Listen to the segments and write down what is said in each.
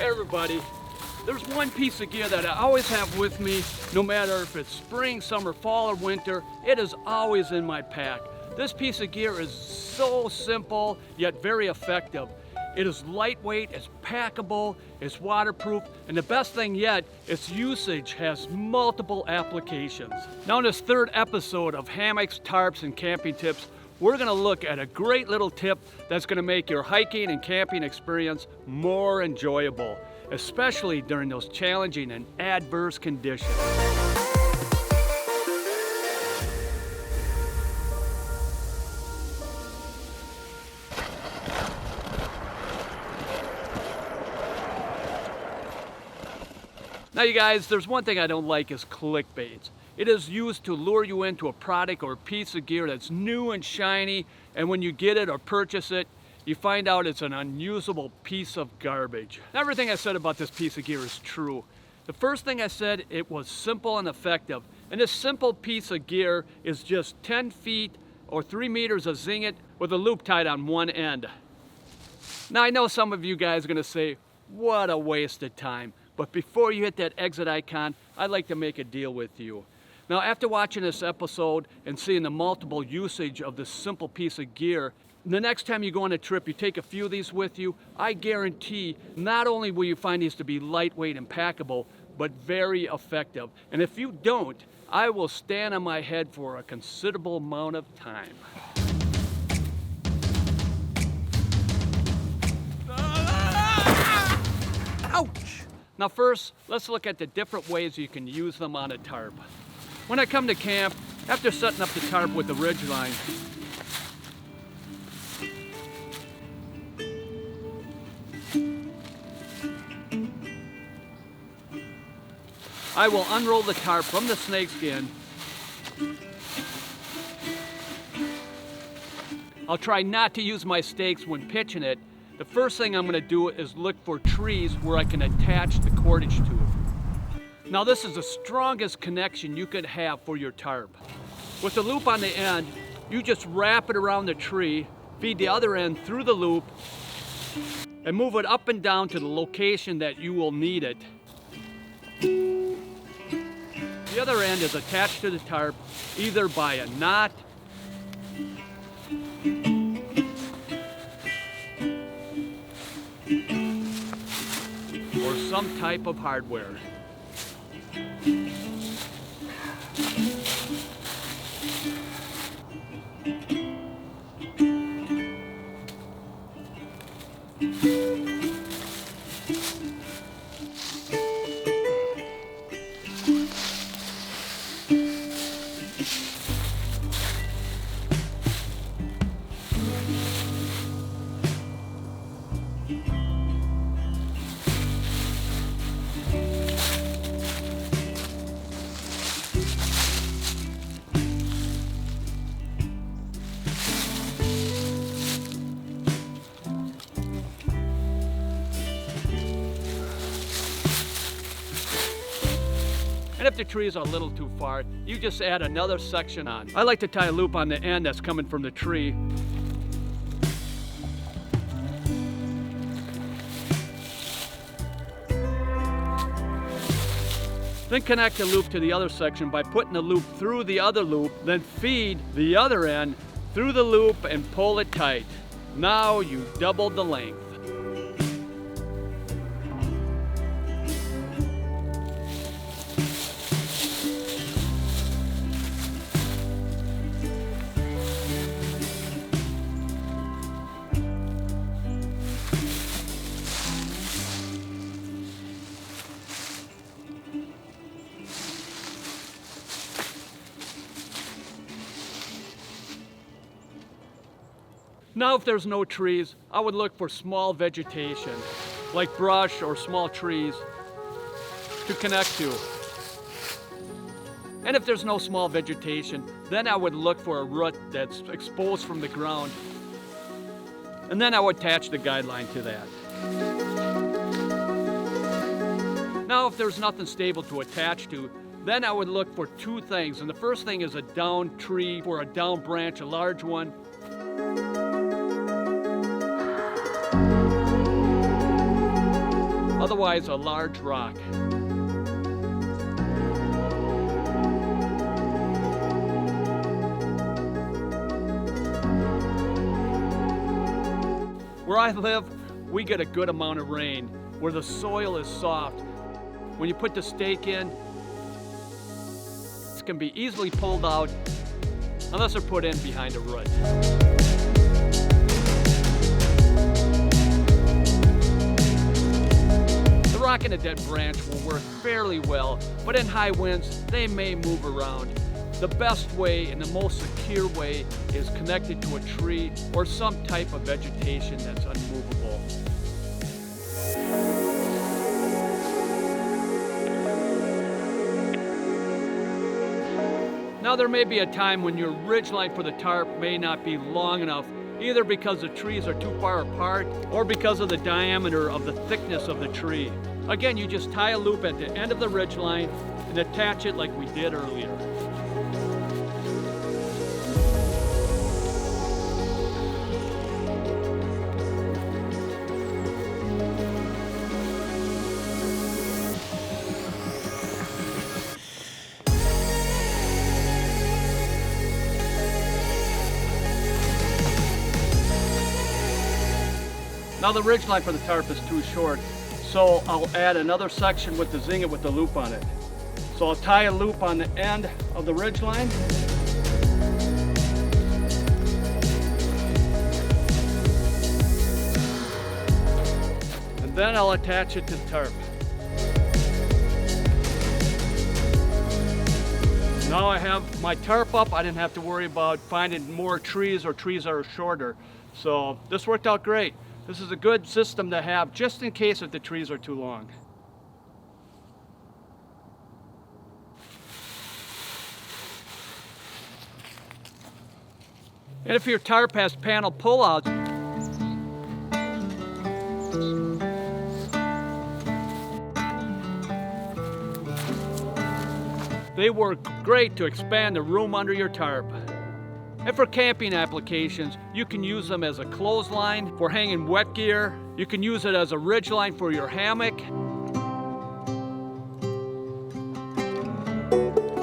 Hey everybody, there's one piece of gear that I always have with me, no matter if it's spring, summer, fall, or winter. It is always in my pack. This piece of gear is so simple, yet very effective. It is lightweight, it's packable, it's waterproof, and the best thing yet, its usage has multiple applications. Now in this third episode of Hammocks, Tarps, and Camping Tips, we're gonna look at a great little tip that's gonna make your hiking and camping experience more enjoyable, especially during those challenging and adverse conditions. Now you guys, there's one thing I don't like is clickbaits. It is used to lure you into a product or a piece of gear that's new and shiny, and when you get it or purchase it, you find out it's an unusable piece of garbage. Everything I said about this piece of gear is true. The first thing I said, it was simple and effective. And this simple piece of gear is just 10 feet or 3 meters of zinget with a loop tied on one end. Now I know some of you guys are gonna say, what a waste of time. But before you hit that exit icon, I'd like to make a deal with you. Now, after watching this episode and seeing the multiple usage of this simple piece of gear, the next time you go on a trip, you take a few of these with you, I guarantee not only will you find these to be lightweight and packable, but very effective. And if you don't, I will stand on my head for a considerable amount of time. Ouch! Now first, let's look at the different ways you can use them on a tarp. When I come to camp, after setting up the tarp with the ridge line, I will unroll the tarp from the snakeskin. I'll try not to use my stakes when pitching it. The first thing I'm going to do is look for trees where I can attach the cordage to. Now this is the strongest connection you could have for your tarp. With the loop on the end, you just wrap it around the tree, feed the other end through the loop, and move it up and down to the location that you will need it. The other end is attached to the tarp either by a knot or some type of hardware. And if the trees are a little too far, you just add another section on. I like to tie a loop on the end that's coming from the tree. Then connect the loop to the other section by putting the loop through the other loop, then feed the other end through the loop and pull it tight. Now you doubled the length. Now if there's no trees, I would look for small vegetation, like brush or small trees, to connect to. And if there's no small vegetation, then I would look for a root that's exposed from the ground, and then I would attach the guideline to that. Now if there's nothing stable to attach to, then I would look for two things. And the first thing is a down tree or a down branch, a large one. otherwise a large rock. Where I live, we get a good amount of rain, where the soil is soft. When you put the stake in, it can be easily pulled out, unless they're put in behind a root. The rock and a dead branch will work fairly well, but in high winds, they may move around. The best way and the most secure way is connected to a tree or some type of vegetation that's unmovable. Now there may be a time when your ridgeline for the tarp may not be long enough, either because the trees are too far apart or because of the diameter of the thickness of the tree. Again, you just tie a loop at the end of the ridgeline and attach it like we did earlier. Now the ridgeline for the tarp is too short, so I'll add another section with the zinget with the loop on it. So I'll tie a loop on the end of the ridgeline. And then I'll attach it to the tarp. Now I have my tarp up, I didn't have to worry about finding more trees or trees that are shorter. So this worked out great. This is a good system to have just in case if the trees are too long. And if your tarp has panel pullouts, they work great to expand the room under your tarp. And for camping applications, you can use them as a clothesline for hanging wet gear. You can use it as a ridgeline for your hammock.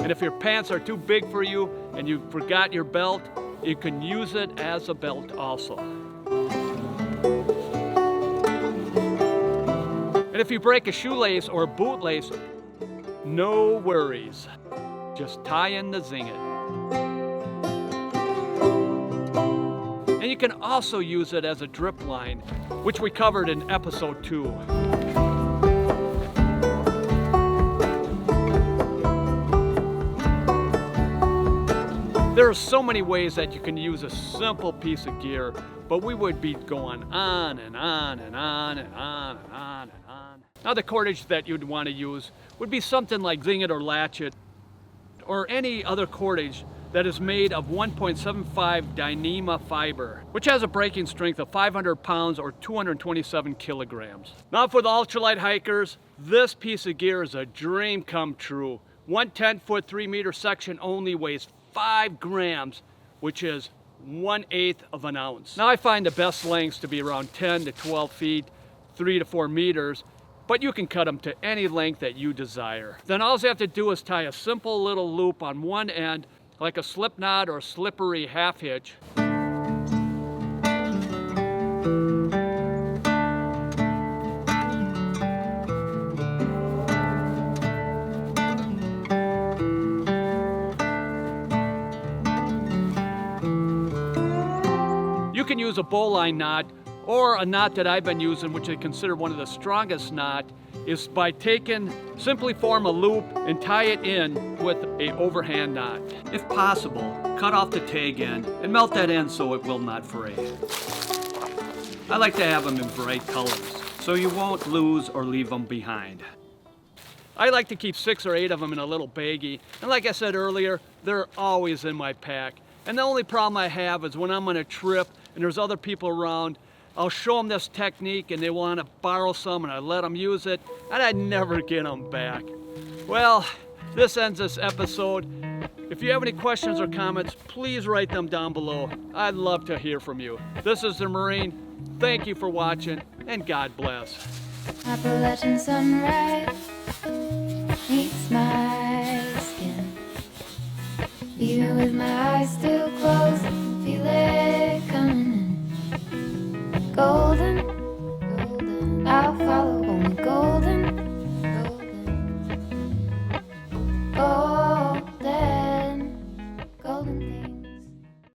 And if your pants are too big for you and you forgot your belt, you can use it as a belt also. And if you break a shoelace or a bootlace, no worries. Just tie in the zinget. And you can also use it as a drip line, which we covered in episode 2. There are so many ways that you can use a simple piece of gear, but we would be going on and on and on and on and on and on. Now the cordage that you'd want to use would be something like zinget or latchet, or any other cordage that is made of 1.75 Dyneema fiber, which has a breaking strength of 500 pounds or 227 kilograms. Now for the ultralight hikers, this piece of gear is a dream come true. One 10-foot, 3-meter section only weighs 5 grams, which is 1/8 of an ounce. Now I find the best lengths to be around 10 to 12 feet, 3 to 4 meters, but you can cut them to any length that you desire. Then all you have to do is tie a simple little loop on one end, like a slip knot or slippery half hitch. You can use a bowline knot, or a knot that I've been using, which I consider one of the strongest knot, is by simply form a loop and tie it in with a overhand knot. If possible, cut off the tag end and melt that end so it will not fray. I like to have them in bright colors, so you won't lose or leave them behind. I like to keep 6 or 8 of them in a little baggie, and like I said earlier, they're always in my pack. And the only problem I have is when I'm on a trip and there's other people around, I'll show them this technique and they want to borrow some and I let them use it and I never get them back. Well, this ends this episode. If you have any questions or comments, please write them down below. I'd love to hear from you. This is the Marine. Thank you for watching and God bless. Appalachian sunrise meets my skin. Even with my eyes still closed,